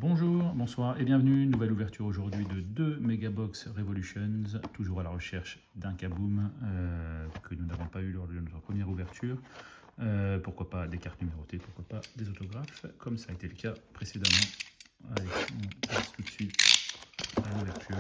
Bonjour, bonsoir et bienvenue. Nouvelle ouverture aujourd'hui de 2 Megabox Revolutions, toujours à la recherche d'un Kaboom que nous n'avons pas eu lors de notre première ouverture. Pourquoi pas des cartes numérotées, pourquoi pas des autographes, comme ça a été le cas précédemment. Allez, on passe tout de suite à l'ouverture.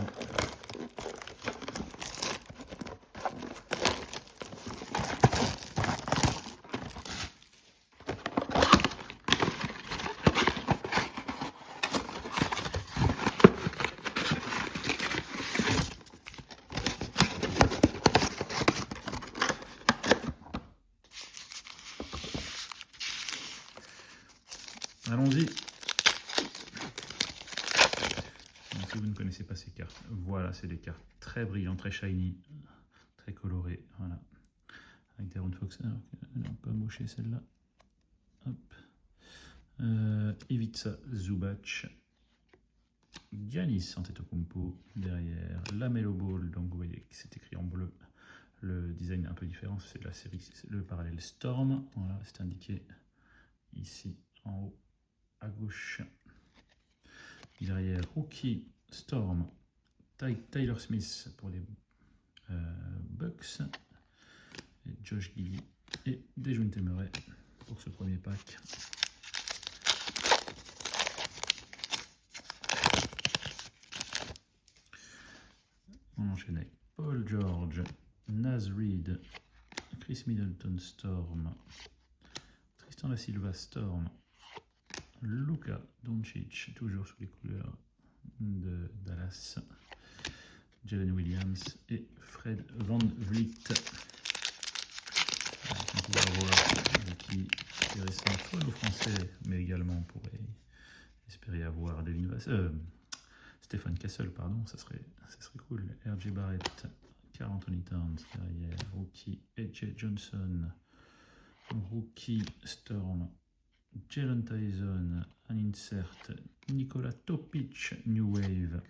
Allons-y. Si vous ne connaissez pas ces cartes, voilà, c'est des cartes très brillantes, très shiny, très colorées. Voilà. Avec des Round Fox, elle n'est pas mochée celle-là. Hop. Ivica Zubac. Giannis Antetokounmpo derrière. Lamelo Ball, donc vous voyez que c'est écrit en bleu. Le design est un peu différent, c'est la série, c'est le parallèle Storm. Voilà, c'est indiqué ici en haut à gauche. Derrière, Rookie Storm, Tyler Smith pour les Bucks, et Josh Giddey et Dejounte Murray pour ce premier pack. On enchaîne avec Paul George, Naz Reid, Chris Middleton Storm, Tristan Da Silva Storm, Luka Doncic, toujours sous les couleurs de Dallas, Jalen Williams et Fred VanVleet. On pourra voir qui est récent, soit le français, mais également on pourrait espérer avoir Stephen Castle, pardon, ça serait cool. RJ Barrett, Karl Anthony Towns derrière, Rookie AJ Johnson, Rookie Storm, Jalen Tyson, un insert, Nikola Topic, New Wave,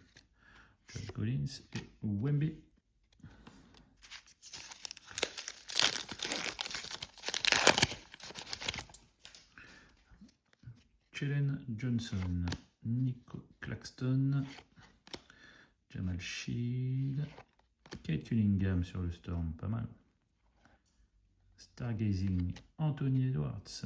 John Collins et Wemby. Jalen Johnson, Nico Claxton, Jamal Shield, Kate Cunningham sur le Storm, pas mal. Stargazing, Anthony Edwards.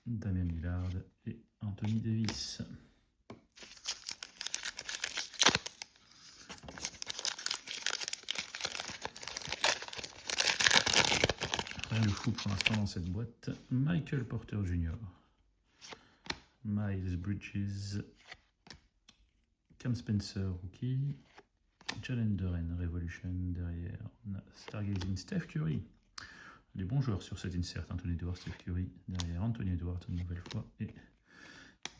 Damian Lillard et Anthony Davis. Rien de fou pour l'instant dans cette boîte. Michael Porter Jr., Miles Bridges, Cam Spencer, Rookie, Jalen Duren, Revolution derrière. On a Stargazing, Steph Curry. Les bons joueurs sur cet insert, Anthony Edwards, Steph Curry, derrière Anthony Edwards une nouvelle fois, et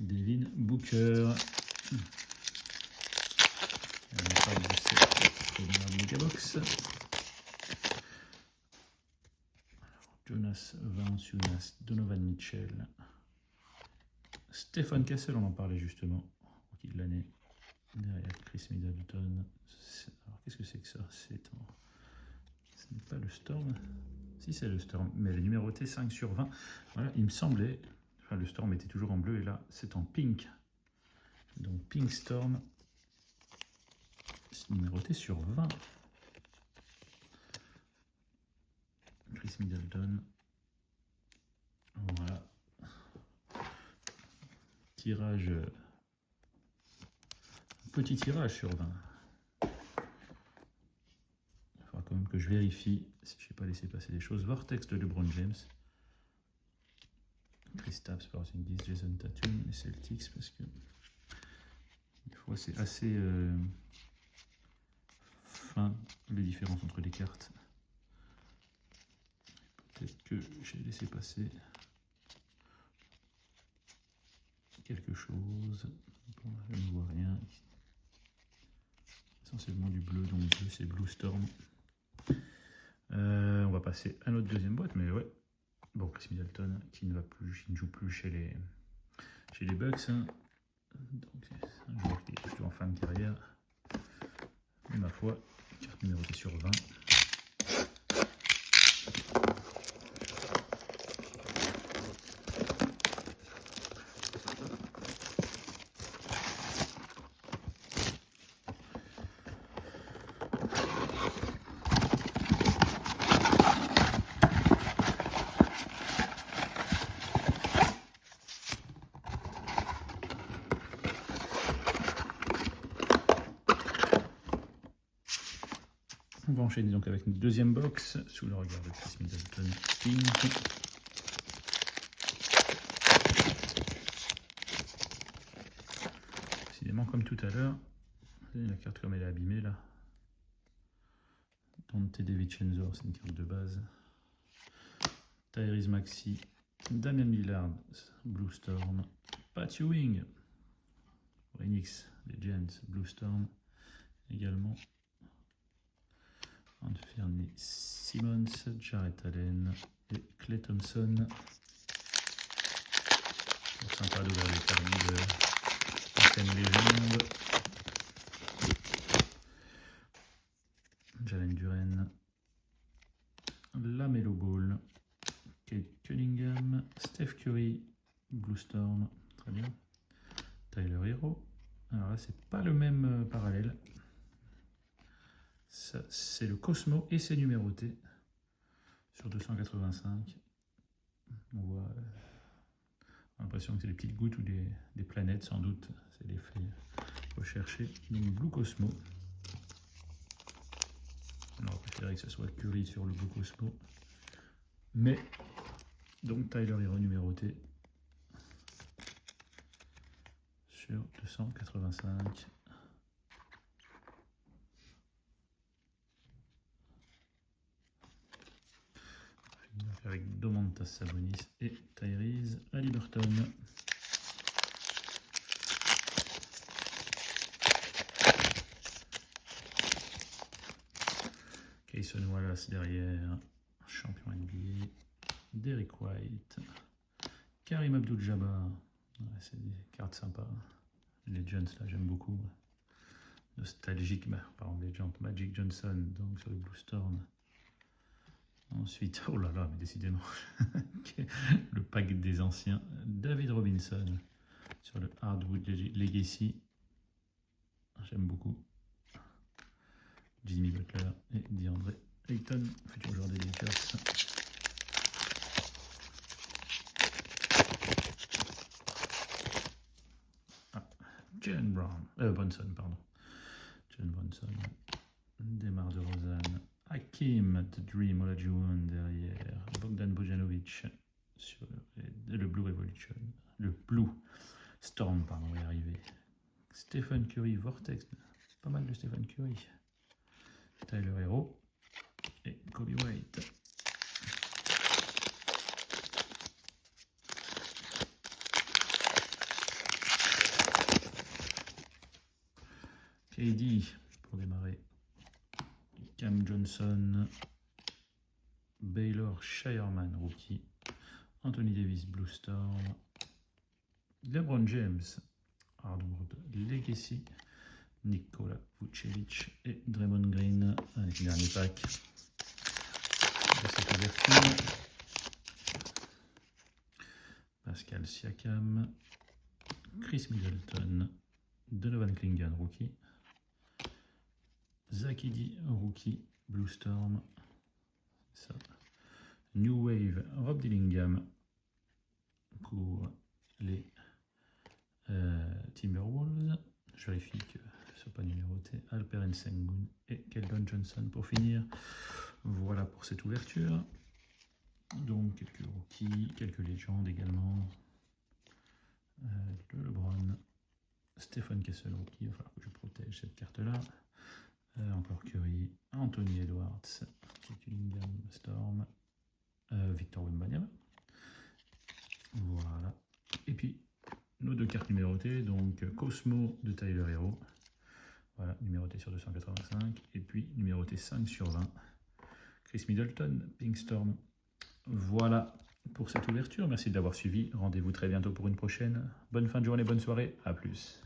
Devin Booker. On parle de cette première Megabox. Jonas Valanciunas, Donovan Mitchell, Stephen Castle, on en parlait justement, rookie de l'année, derrière Chris Middleton. Alors qu'est-ce que c'est que ça? Ce n'est pas le Storm. Si, c'est le Storm, mais elle est numérotée 5 sur 20. Voilà, il me semblait, enfin le Storm était toujours en bleu et là c'est en pink. Donc Pink Storm, c'est numéroté sur 20. Chris Middleton. Voilà. Tirage. Petit tirage sur 20. Il faudra quand même que je vérifie si je n'ai pas laissé passer des choses. Vortex de LeBron James. Kristaps Porzingis, Jason Tatum, les Celtics, parce que des fois c'est assez fin les différences entre les cartes. Peut-être que j'ai laissé passer quelque chose. Bon, je ne vois rien. Essentiellement du bleu, donc bleu c'est Blue Storm. On va passer à notre deuxième boîte, mais ouais. Bon, Chris Middleton qui ne joue plus chez les Bucks. Hein. Donc c'est un joueur qui est plutôt en fin de carrière. Mais ma foi, carte numérotée sur 20. va enchaîner donc avec une deuxième box sous le regard de Chris Middleton Pink. Décidément comme tout à l'heure, la carte comme elle est abîmée là. Dante DiVincenzo, c'est une carte de base. Tyrese Maxey, Damian Lillard, Blue Storm, Pat Ewing, Phoenix, Legends, Blue Storm également. Anthony Simmons, Jarrett Allen et Klay Thompson. C'est sympa d'ouvrir les cartes de anciennes légendes. Jalen Duren, LaMelo Ball, Kate Cunningham, Steph Curry, Blue Storm, très bien. Tyler Hero. Alors là, c'est pas le même parallèle. Ça, c'est le Cosmo et c'est numéroté sur 285. On voit l'impression que c'est des petites gouttes ou des planètes, sans doute. C'est l'effet recherché. Donc Blue Cosmo. On aurait préféré que ce soit Curry sur le Blue Cosmo. Mais, donc Tyler Hero numéroté sur 285. Avec Domantas Sabonis et Tyrese Haliburton. Kayson Wallace derrière, champion NBA. Derrick White. Karim Abdul-Jabbar. Ouais, c'est des cartes sympas. Legends, là, j'aime beaucoup. Nostalgique, par exemple, Legend, Magic Johnson, donc sur le Blue Storm. Ensuite, oh là là, mais décidément, le pack des anciens, David Robinson sur le Hardwood Legacy. J'aime beaucoup. Jimmy Butler et DeAndre Ayton, futur joueur des Lakers. Jalen Brunson, pardon. Jalen Brunson. Demar DeRozan. Hakim, The Dream Olajuwon derrière. Bogdan Bogdanovic sur le Blue Revolution. Le Blue Storm, pardon, on va y arriver. Stephen Curry, Vortex. Pas mal de Stephen Curry. Tyler Hero. Et Kobe White. KD pour démarrer. Cam Johnson, Baylor Shireman, rookie, Anthony Davis, Blue Storm, LeBron James, Hardwood Legacy, Nikola Vucevic et Draymond Green avec le dernier pack de cette ouverture. Pascal Siakam, Chris Middleton, Donovan Clingan, rookie. Zach Edey, rookie, Blue Storm, ça. New Wave, Rob Dillingham pour les Timberwolves. Je vérifie que ce ne soit pas numéroté. Alperen Sengun et Keldon Johnson pour finir. Voilà pour cette ouverture. Donc quelques rookies, quelques légendes également. Le LeBron, Stephen Kessel, rookie. Il va falloir que je protège cette carte-là. Encore Curry, Anthony Edwards, Cunningham, Storm, Victor Wembanyama. Voilà. Et puis, nos deux cartes numérotées, donc Cosmo de Tyler Hero. Voilà, numéroté sur 285. Et puis, numéroté 5 sur 20. Chris Middleton, Pink Storm. Voilà pour cette ouverture. Merci de l'avoir suivi. Rendez-vous très bientôt pour une prochaine. Bonne fin de journée, bonne soirée. À plus.